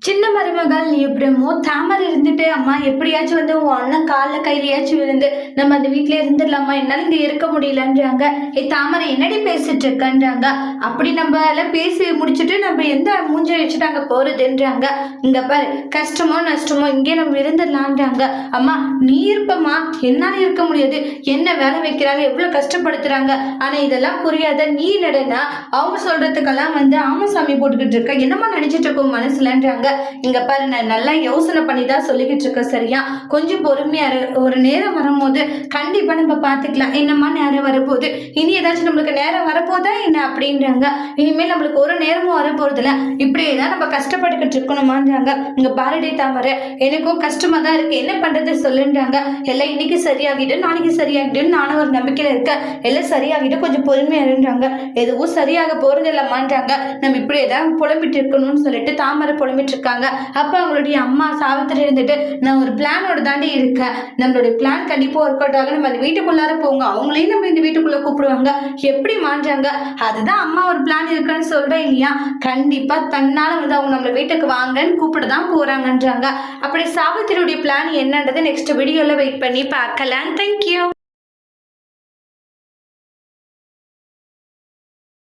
சின்ன மருமகள் நீ எப்படிமோ தாமரை இருந்துட்டு அம்மா எப்படியாச்சும் உன் அண்ணன் காலில் கையிலையாச்சும் விழுந்து நம்ம அந்த வீட்டிலே இருந்துடலாமா, என்னால் இங்கே இருக்க முடியலன்றாங்க. தாமரை என்னடி பேசிட்டு இருக்கன்றாங்க. அப்படி நம்ம எல்லாம் பேசி முடிச்சுட்டு நம்ம எந்த மூஞ்ச வச்சுட்டு அங்கே போறதுன்றாங்க. இங்க பாரு, கஷ்டமோ நஷ்டமோ இங்கே நம்ம இருந்துடலான்றாங்க. அம்மா நீ இருப்பம்மா, என்னால் இருக்க முடியாது, என்ன வேலை வைக்கிறாங்க, எவ்வளோ கஷ்டப்படுத்துறாங்க, ஆனால் இதெல்லாம் புரியாத நீ நடனா அவங்க சொல்றதுக்கெல்லாம் ஆமா சாமி போட்டுக்கிட்டு இருக்க, என்னமா நினைச்சிட்டு இருக்கோம் மனசுலன்றாங்க. இங்க பாரு, நான் நல்லா யோசனை பண்ணி தான் சொல்லிக்கிட்டு இருக்கேன், சரியா? கொஞ்சம் பொறுமையா ஒரு நேரம் வரும்போது கண்டிப்பா நம்ம பாத்துக்கலாம். என்னம்மா நேரம் வரப்போகுது, இனி ஏதாச்சும் நம்மளுக்கு நேரம் வரப்போதா என்ன அப்படின்றாங்க. இனிமேல் நம்மளுக்கு ஒரு நேரமும் வரப்போறது இல்லை, இப்படியேதான் நம்ம கஷ்டப்பட்டுக்கிட்டு இருக்கணுமான்றாங்க. இங்க பாரடி தாமரை, எனக்கும் கஷ்டமா தான் இருக்கு, என்ன பண்றது சொல்லுன்றாங்க. எல்லாம் இன்னைக்கு சரியாகிட்டு நாளைக்கு சரியாகிட்டுன்னு நானும் ஒரு நம்பிக்கையில இருக்கேன், எல்லாம் சரியாகிட்டு கொஞ்சம் பொறுமையா இருன்றாங்க. எதுவும் சரியாக போறது இல்லம்மான்றாங்க. நம்ம இப்படியேதான் புலம்பிட்டு இருக்கணும்னு சொல்லிட்டு தாமரை புலம்பிட்டு இருக்காங்க. அப்ப அவங்களுடைய அம்மா சாவித்திரி இருந்துட்டு, நான் ஒரு பிளானோட தாண்டி இருக்கேன், நம்மளுடைய பிளான் கண்டிப்பா ஒர்க் அவுட் ஆகும், நம்ம அந்த வீட்டுக்குள்ளார போங்க, அவங்களையும் நம்ம இந்த வீட்டுக்குள்ள கூப்பிடுவாங்க, எப்படி மாஞ்சாங்க. அதுதான் அம்மா ஒரு பிளான் இருக்குன்னு சொல்றேன் இல்லையா, கண்டிப்பா தன்னால அவங்க நம்மள வீட்டுக்கு வாங்கன்னு கூப்பிட்டுதான் போறாங்கன்றாங்க. அப்படி சாவித்திரியுடைய பிளான் என்னன்றது நெக்ஸ்ட் வீடியோல வெயிட் பண்ணி பார்க்கலாம். தேங்க்யூ.